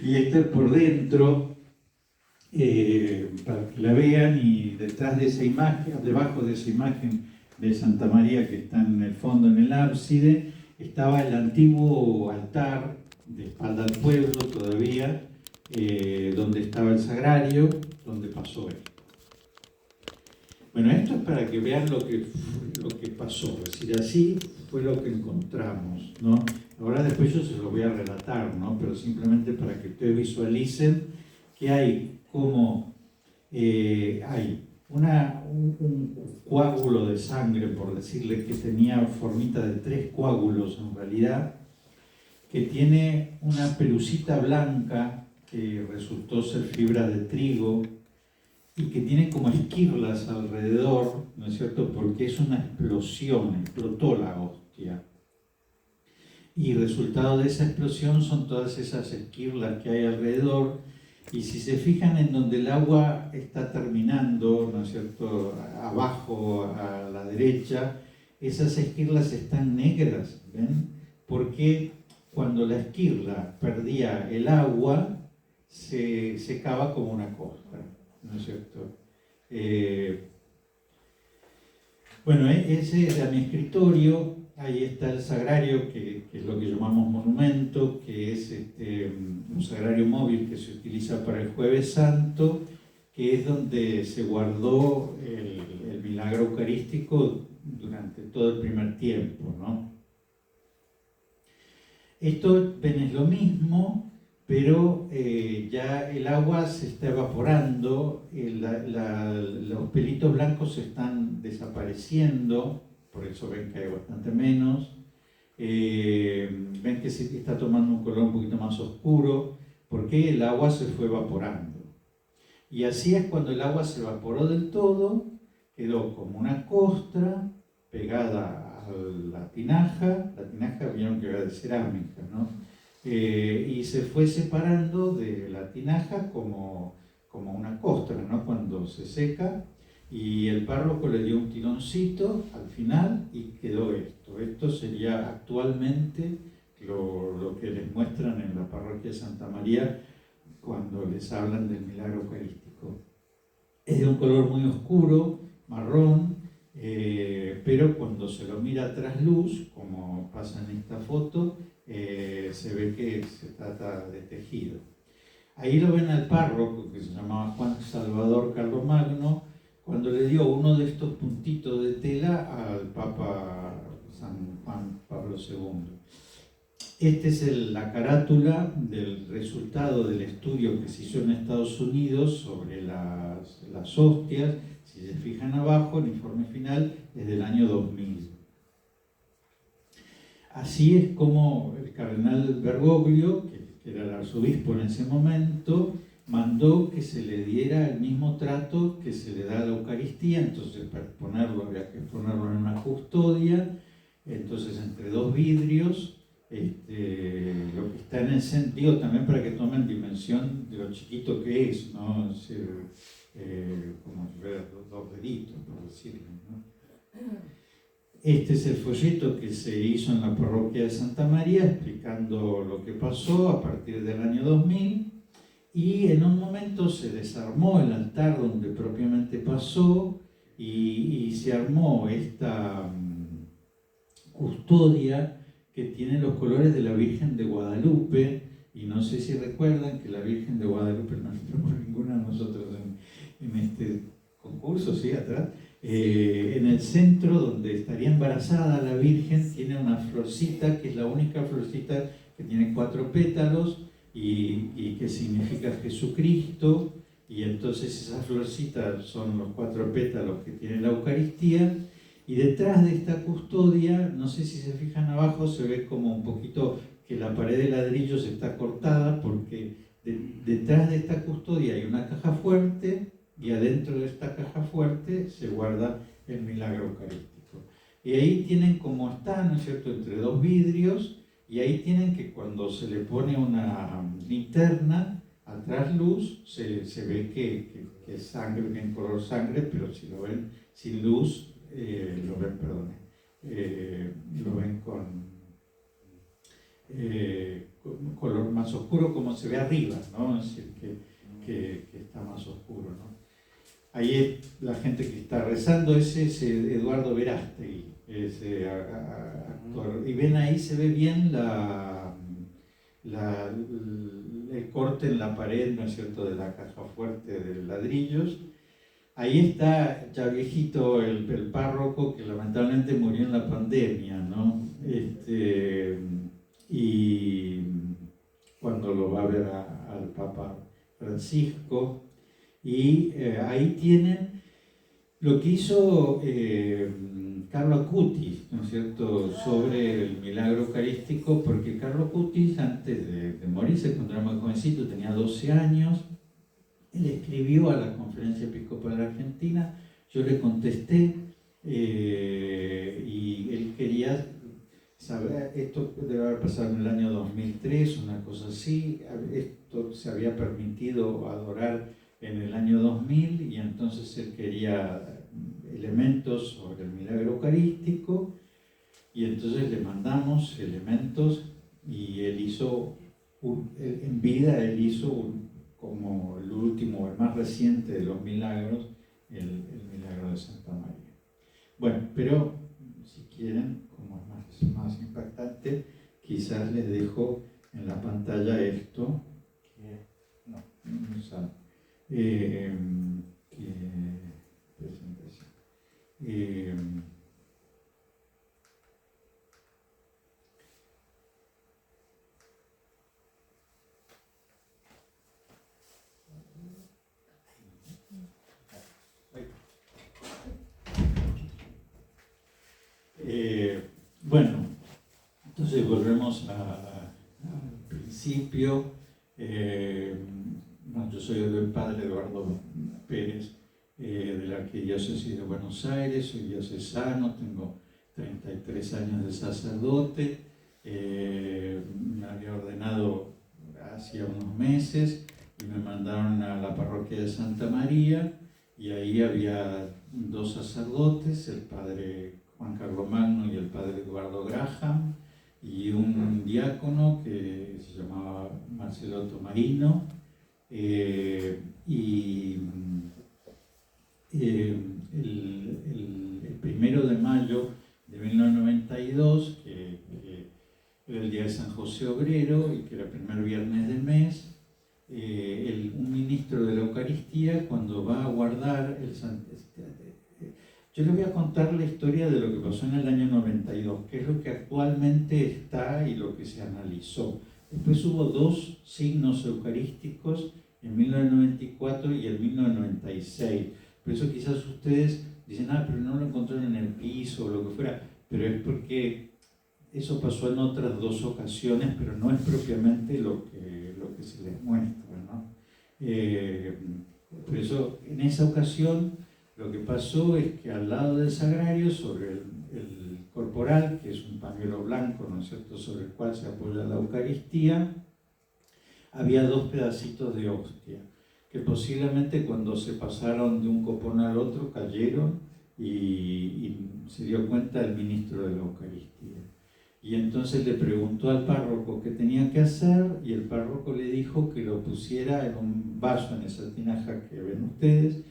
Y esta es por dentro, para que la vean, y detrás de esa imagen, debajo de esa imagen de Santa María que está en el fondo, en el ábside, estaba el antiguo altar de espalda al pueblo todavía, donde estaba el sagrario, donde pasó él. Bueno, esto es para que vean lo que pasó, es decir, así fue lo que encontramos, ¿no? Ahora después yo se lo voy a relatar, ¿no? Pero simplemente para que ustedes visualicen que hay como hay un coágulo de sangre, por decirle, que tenía formita de 3 coágulos en realidad, que tiene una pelucita blanca que resultó ser fibra de trigo, y que tiene como esquirlas alrededor, ¿no es cierto? Porque es una explosión, explotó la hostia. Y resultado de esa explosión son todas esas esquirlas que hay alrededor, y si se fijan en donde el agua está terminando, ¿no es cierto?, abajo a la derecha, esas esquirlas están negras, ¿ven? Porque cuando la esquirla perdía el agua, se secaba como una costra, ¿no es cierto? Bueno, ese era mi escritorio. Ahí está el sagrario, que es lo que llamamos monumento, que es un sagrario móvil que se utiliza para el Jueves Santo, que es donde se guardó el milagro eucarístico durante todo el primer tiempo, ¿no? Esto, ven, es lo mismo, pero ya el agua se está evaporando, los pelitos blancos están desapareciendo, por eso ven que hay bastante menos. Ven que se está tomando un color un poquito más oscuro, porque el agua se fue evaporando. Y así es cuando el agua se evaporó del todo, quedó como una costra pegada a la tinaja vieron que era de cerámica, ¿no? Y se fue separando de la tinaja como una costra, ¿no? Cuando se seca, y el párroco le dio un tironcito al final y quedó esto. Esto sería actualmente lo que les muestran en la parroquia de Santa María cuando les hablan del milagro eucarístico. Es de un color muy oscuro, marrón, pero cuando se lo mira a trasluz, como pasa en esta foto, se ve que se trata de tejido. Ahí lo ven al párroco, que se llamaba Juan Salvador Carlomagno, cuando le dio uno de estos puntitos de tela al Papa San Juan Pablo II. Esta es la carátula del resultado del estudio que se hizo en Estados Unidos sobre las hostias. Si se fijan abajo, el informe final es del año 2000. Así es como el cardenal Bergoglio, que era el arzobispo en ese momento, mandó que se le diera el mismo trato que se le da a la Eucaristía. Entonces, para exponerlo había que ponerlo en una custodia, entonces entre 2 vidrios. Lo que está en el sentido también para que tomen dimensión de lo chiquito que es, ¿no? Es decir, como si fuera 2 deditos, por decirlo, ¿no? Este es el folleto que se hizo en la parroquia de Santa María explicando lo que pasó a partir del año 2000, y en un momento se desarmó el altar donde propiamente pasó y se armó esta custodia que tiene los colores de la Virgen de Guadalupe. Y no sé si recuerdan que la Virgen de Guadalupe, no tenemos ninguna de nosotros en este concurso, ¿sí? Atrás. En el centro, donde estaría embarazada la Virgen, tiene una florcita, que es la única florcita que tiene 4 pétalos y que significa Jesucristo. Y entonces esas florcitas son los 4 pétalos que tiene la Eucaristía. Y detrás de esta custodia, no sé si se fijan abajo, se ve como un poquito que la pared de ladrillos está cortada, porque detrás de esta custodia hay una caja fuerte, y adentro de esta caja fuerte se guarda el milagro eucarístico. Y ahí tienen como está, ¿no es cierto?, entre 2 vidrios, y ahí tienen que cuando se le pone una linterna a trasluz, se ve que es sangre, que en color sangre, pero si lo ven sin luz, lo ven color más oscuro como se ve arriba, ¿no? Es decir, que está más oscuro, ¿no? Ahí la gente que está rezando, ese es Eduardo Verástegui, ese actor. Y ven ahí, se ve bien el corte en la pared, ¿no es cierto?, de la caja fuerte de ladrillos. Ahí está ya viejito el párroco que lamentablemente murió en la pandemia, ¿no? Y cuando lo va a ver al Papa Francisco. Y ahí tienen lo que hizo Carlo Acutis, ¿no es cierto?, sobre el milagro eucarístico, porque Carlo Acutis, antes de morirse, cuando era muy jovencito, tenía 12 años, él escribió a la Conferencia Episcopal Argentina, yo le contesté, y él quería saber, esto debe haber pasado en el año 2003, una cosa así, esto se había permitido adorar en el año 2000, y entonces él quería elementos sobre el milagro eucarístico, y entonces le mandamos elementos, y él hizo, en vida él hizo como el último, el más reciente de los milagros, el milagro de Santa María. Bueno, pero si quieren, como es más impactante, quizás les dejo en la pantalla esto, que no sabe. Presentación. Bueno, entonces volvemos al principio. Yo soy el padre Eduardo Pérez, de la Arquidiócesis de Buenos Aires, soy diocesano, tengo 33 años de sacerdote, me había ordenado hacía unos meses y me mandaron a la parroquia de Santa María, y ahí había dos sacerdotes, el padre Juan Carlomagno y el padre Eduardo Graham, y un diácono que se llamaba Marcelo Tomarino, y el 1 de mayo de 1992, que era el día de San José Obrero y que era el primer viernes del mes, un ministro de la Eucaristía, cuando va a guardar yo le voy a contar la historia de lo que pasó en el año 92, que es lo que actualmente está y lo que se analizó. Después hubo dos signos eucarísticos, en 1994 y en 1996. Por eso quizás ustedes dicen, pero no lo encontraron en el piso o lo que fuera, pero es porque eso pasó en otras dos ocasiones, pero no es propiamente lo que se les muestra, ¿no? Por eso, en esa ocasión, lo que pasó es que al lado del sagrario, sobre el corporal, que es un pañuelo blanco, ¿no es cierto?, sobre el cual se apoya la Eucaristía, había dos pedacitos de hostia, que posiblemente cuando se pasaron de un copón al otro cayeron, y se dio cuenta el ministro de la Eucaristía. Y entonces le preguntó al párroco qué tenía que hacer, y el párroco le dijo que lo pusiera en un vaso, en esa tinaja que ven ustedes,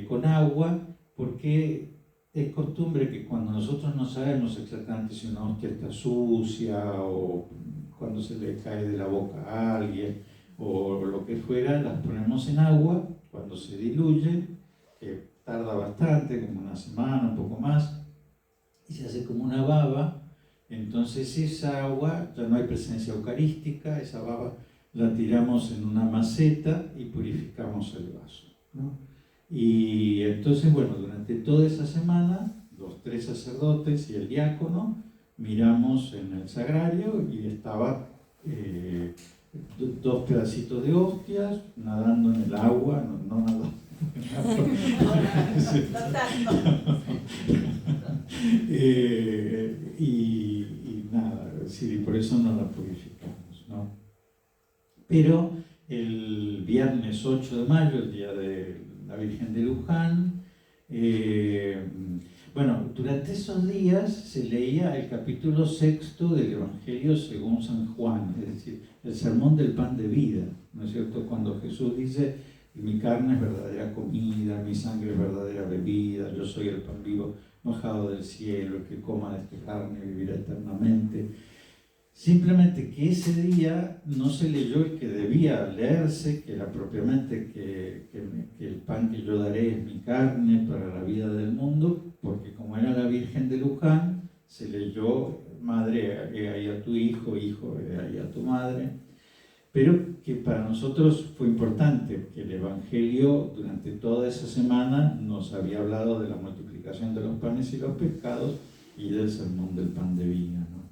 con agua, porque es costumbre que cuando nosotros no sabemos exactamente si una hostia está sucia, o cuando se le cae de la boca a alguien, o lo que fuera, las ponemos en agua, cuando se diluye, que tarda bastante, como una semana, un poco más, y se hace como una baba. Entonces esa agua, ya no hay presencia eucarística, esa baba la tiramos en una maceta y purificamos el vaso, ¿no? Y entonces, bueno, durante toda esa semana, los tres sacerdotes y el diácono miramos en el sagrario, y estaba dos pedacitos de hostias nadando en el agua, no nadando y nada, sí, por eso no la purificamos, ¿no? Pero el viernes 8 de mayo, el día de la Virgen de Luján, Bueno, durante esos días se leía el capítulo 6 del Evangelio según San Juan, es decir, el sermón del pan de vida, ¿no es cierto? Cuando Jesús dice, mi carne es verdadera comida, mi sangre es verdadera bebida, yo soy el pan vivo bajado del cielo, el que coma de esta carne vivirá eternamente. Simplemente que ese día no se leyó el que debía leerse, que era propiamente que el pan que yo daré es mi carne para la vida del mundo, porque como era la Virgen de Luján, se leyó, madre, he ahí a tu hijo, hijo, he ahí a tu madre, pero que para nosotros fue importante, que el Evangelio durante toda esa semana nos había hablado de la multiplicación de los panes y los pescados y del sermón del pan de vida, ¿no?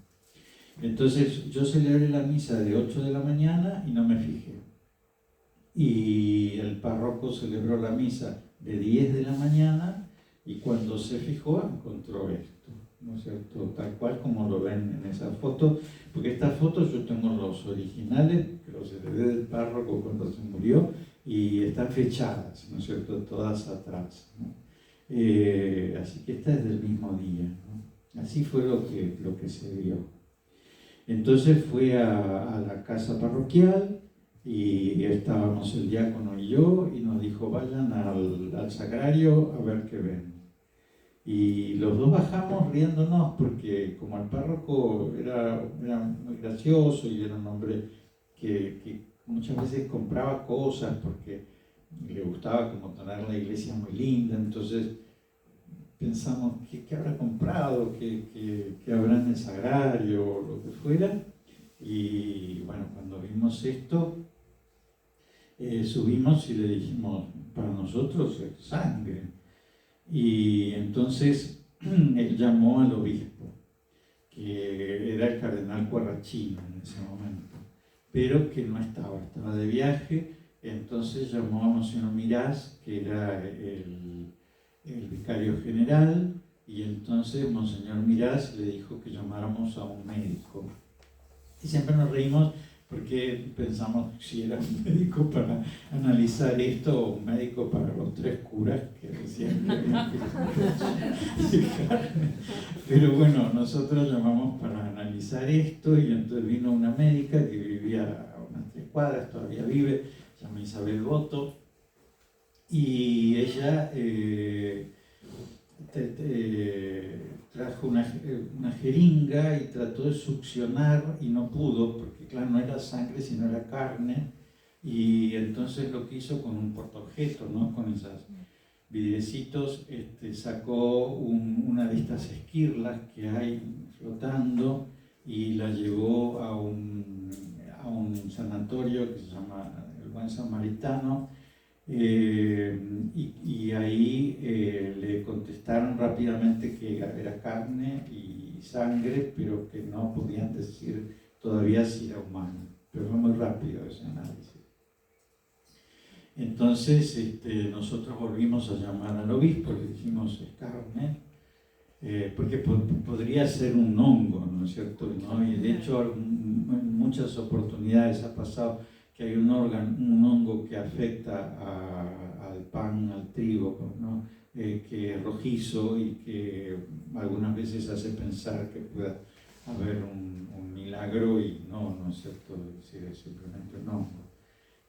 Entonces yo celebré la misa de 8 de la mañana y no me fijé. Y el párroco celebró la misa de 10 de la mañana y cuando se fijó encontró esto, ¿no es cierto? Tal cual como lo ven en esa foto, porque estas fotos yo tengo los originales, que los heredé del párroco cuando se murió, y están fechadas, ¿no es cierto? Todas atrás, ¿no? Así que esta es del mismo día, ¿no? Así fue lo que se vio. Entonces fui a la casa parroquial y estábamos el diácono y yo y nos dijo vayan al sagrario a ver qué ven. Y los dos bajamos riéndonos porque como el párroco era muy gracioso y era un hombre que muchas veces compraba cosas porque le gustaba como tener la iglesia muy linda, entonces pensamos qué habrá comprado, qué habrá en el sagrario, o lo que fuera. Y bueno, cuando vimos esto, subimos y le dijimos, para nosotros es sangre. Y entonces él llamó al obispo, que era el cardenal Cuarrachino en ese momento, pero que no estaba de viaje. Entonces llamó a Monseñor Mirás, que era el vicario general, y entonces Monseñor Mirás le dijo que llamáramos a un médico. Y siempre nos reímos porque pensamos si era un médico para analizar esto o un médico para los 3 curas que recién habían pero bueno, nosotros llamamos para analizar esto y entonces vino una médica que vivía a unas 3 cuadras, todavía vive, se llama Isabel Boto, y ella trajo una jeringa y trató de succionar y no pudo, porque claro, no era sangre sino era carne, y entonces lo que hizo con un portaobjeto, ¿no? Con esos vidriecitos, sacó una de estas esquirlas que hay flotando y la llevó a un sanatorio que se llama el Buen Samaritano. Y ahí le contestaron rápidamente que era carne y sangre, pero que no podían decir todavía si era humano. Pero fue muy rápido ese análisis. Entonces nosotros volvimos a llamar al obispo, le dijimos es carne, porque podría ser un hongo, ¿no es cierto? ¿No? Y de hecho en muchas oportunidades ha pasado que hay un hongo que afecta al pan, al trigo, ¿no? Que es rojizo y que algunas veces hace pensar que pueda haber un milagro y no es cierto, es simplemente un hongo.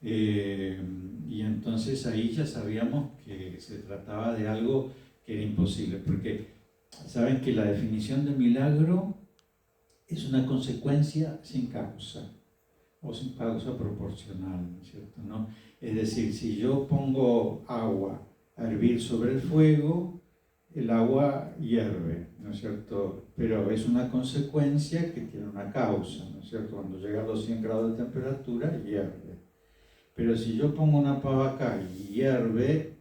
Y entonces ahí ya sabíamos que se trataba de algo que era imposible, porque saben que la definición de milagro es una consecuencia sin causa o sin causa proporcional, ¿no es cierto? ¿No? Es decir, si yo pongo agua a hervir sobre el fuego, el agua hierve, ¿no es cierto? Pero es una consecuencia que tiene una causa, ¿no es cierto? Cuando llega a los 100 grados de temperatura, hierve. Pero si yo pongo una pava acá y hierve,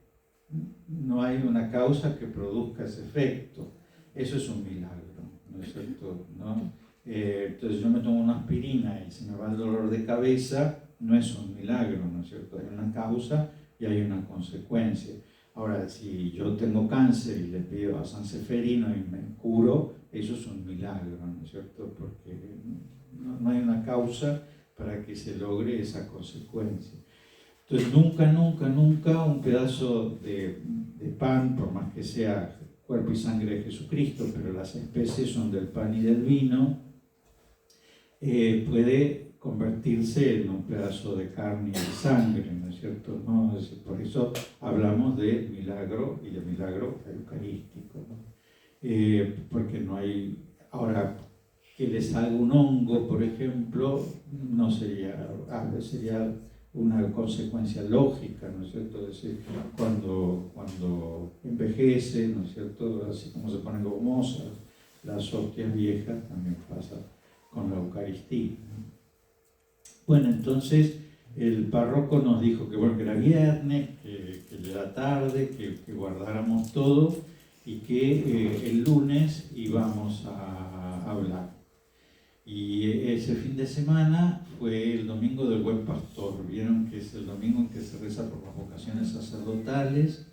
no hay una causa que produzca ese efecto. Eso es un milagro, ¿no es cierto? ¿No? Entonces yo me tomo una aspirina y se me va el dolor de cabeza, no es un milagro, ¿no es cierto? Hay una causa y hay una consecuencia. Ahora, si yo tengo cáncer y le pido a San Seferino y me curo, eso es un milagro, ¿no es cierto? Porque no hay una causa para que se logre esa consecuencia. Entonces nunca un pedazo de pan, por más que sea cuerpo y sangre de Jesucristo, pero las especies son del pan y del vino, puede convertirse en un pedazo de carne y de sangre, ¿no es cierto? ¿No? Por eso hablamos de milagro y de milagro eucarístico, ¿no? Porque no hay, ahora, que le salga un hongo, por ejemplo, no sería una consecuencia lógica, ¿no es cierto? Es decir, cuando envejece, ¿no es cierto? Así como se ponen gomosas las hostias viejas, también pasa con la Eucaristía, ¿no? Bueno, entonces el párroco nos dijo que, bueno, que era viernes, que ya era tarde, que guardáramos todo y que el lunes íbamos a hablar. Y ese fin de semana fue el domingo del Buen Pastor. Vieron que es el domingo en que se reza por las vocaciones sacerdotales.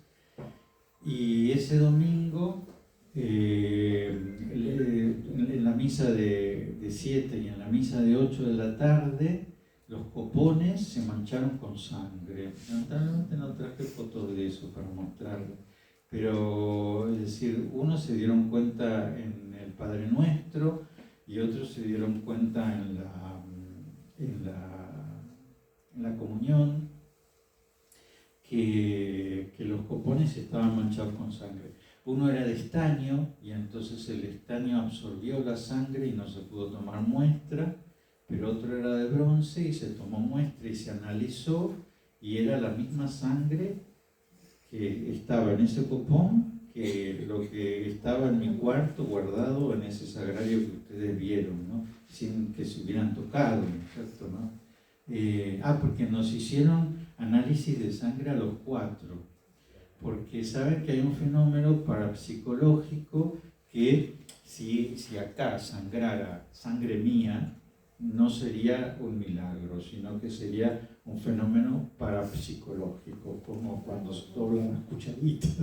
Y ese domingo, en la misa de 7 y en la misa de 8 de la tarde, los copones se mancharon con sangre. Lamentablemente no traje fotos de eso para mostrarlo. Pero, es decir, unos se dieron cuenta en el Padre Nuestro, y otros se dieron cuenta en la comunión que los copones estaban manchados con sangre. Uno era de estaño y entonces el estaño absorbió la sangre y no se pudo tomar muestra, pero otro era de bronce y se tomó muestra y se analizó y era la misma sangre que estaba en ese copón que lo que estaba en mi cuarto guardado en ese sagrario que ustedes vieron, ¿no? Sin que se hubieran tocado, ¿no es cierto, no? Porque nos hicieron análisis de sangre a los 4, porque saben que hay un fenómeno parapsicológico que si acá sangrara sangre mía, no sería un milagro, sino que sería un fenómeno parapsicológico, como cuando se doblan las cucharitas,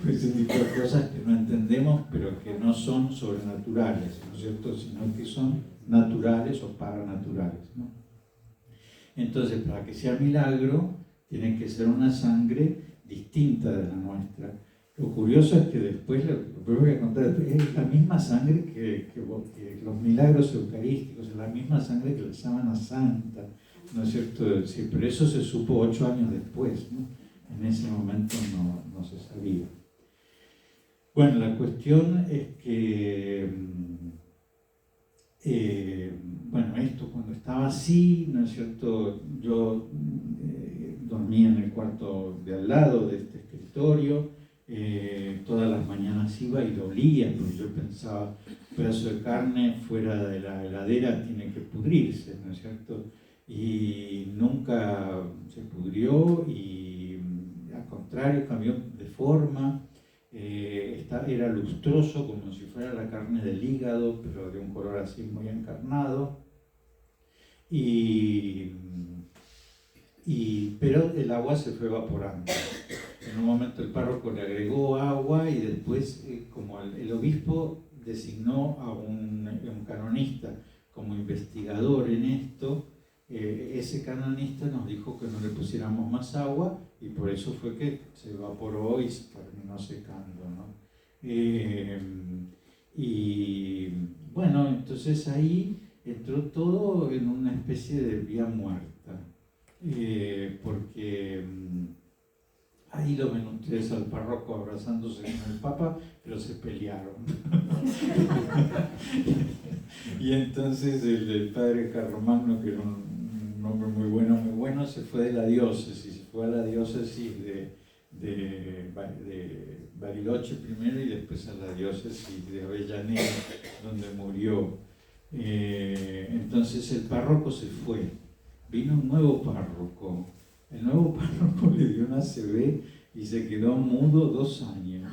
pues ese tipo de cosas que no entendemos, pero que no son sobrenaturales, ¿no es cierto?, sino que son naturales o paranaturales, ¿no? Entonces, para que sea milagro, tiene que ser una sangre distinta de la nuestra. Lo curioso es que después, lo voy a contar, es la misma sangre que los milagros eucarísticos, es la misma sangre que la sábana santa, ¿no es cierto? Sí, pero eso se supo 8 años después, ¿no? En ese momento no se sabía. Bueno, la cuestión es que, bueno, esto cuando estaba así, ¿no es cierto? Yo dormía en el cuarto de al lado de este escritorio. Todas las mañanas iba y lo olía, porque yo pensaba, un pedazo de carne fuera de la heladera tiene que pudrirse, ¿no es cierto? Y nunca se pudrió y al contrario cambió de forma, era lustroso como si fuera la carne del hígado, pero de un color así muy encarnado, pero el agua se fue evaporando. En un momento el párroco le agregó agua y después, como el obispo designó a un canonista como investigador en esto, ese canonista nos dijo que no le pusiéramos más agua y por eso fue que se evaporó y se terminó secando, ¿no? Y bueno, entonces ahí entró todo en una especie de vía muerta, porque ahí lo ven ustedes al párroco abrazándose con el Papa, pero se pelearon. Y entonces el padre Carlomagno, que era un hombre muy bueno, se fue de la diócesis, se fue a la diócesis de Bariloche primero y después a la diócesis de Avellaneda, donde murió. Entonces el párroco se fue, vino un nuevo párroco. El nuevo párroco le dio una ACV y se quedó mudo 2 años.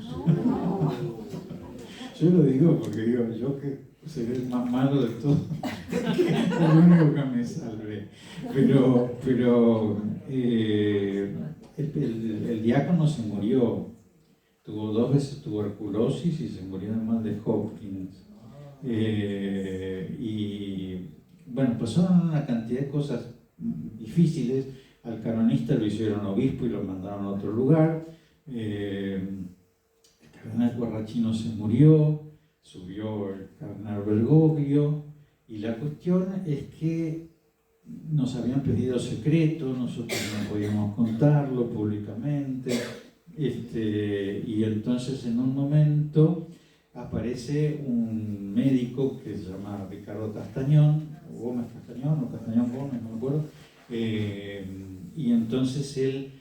Yo lo digo porque digo, yo que seré el más malo de todos, el único que me salvé. Pero el diácono se murió, tuvo 2 veces tuberculosis y se murió además de Hopkins. Y bueno, pasaron una cantidad de cosas difíciles, al canonista lo hicieron obispo y lo mandaron a otro lugar. El cardenal Guarrachino se murió, subió el cardenal Bergoglio, y la cuestión es que nos habían pedido secreto, nosotros no podíamos contarlo públicamente, y entonces en un momento aparece un médico que se llama Ricardo Castañón, o Gómez Castañón, o Castañón Gómez, no me acuerdo, y entonces él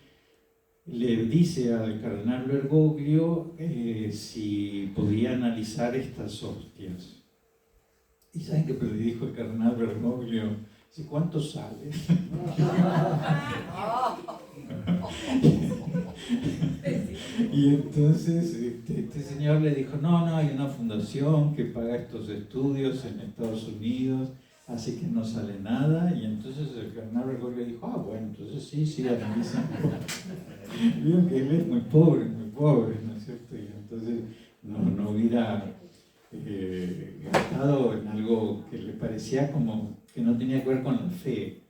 le dice al cardenal Bergoglio si podía analizar estas hostias. ¿Y saben qué le dijo el cardenal Bergoglio? ¿Sí, cuánto sale? Y entonces este señor le dijo, no, hay una fundación que paga estos estudios en Estados Unidos, así que no sale nada. Y entonces el cardenal Bergoglio dijo, bueno, entonces sí, analizan. Vieron que él es muy pobre, ¿no es cierto? Y entonces no hubiera gastado en algo que le parecía como que no tenía que ver con la fe.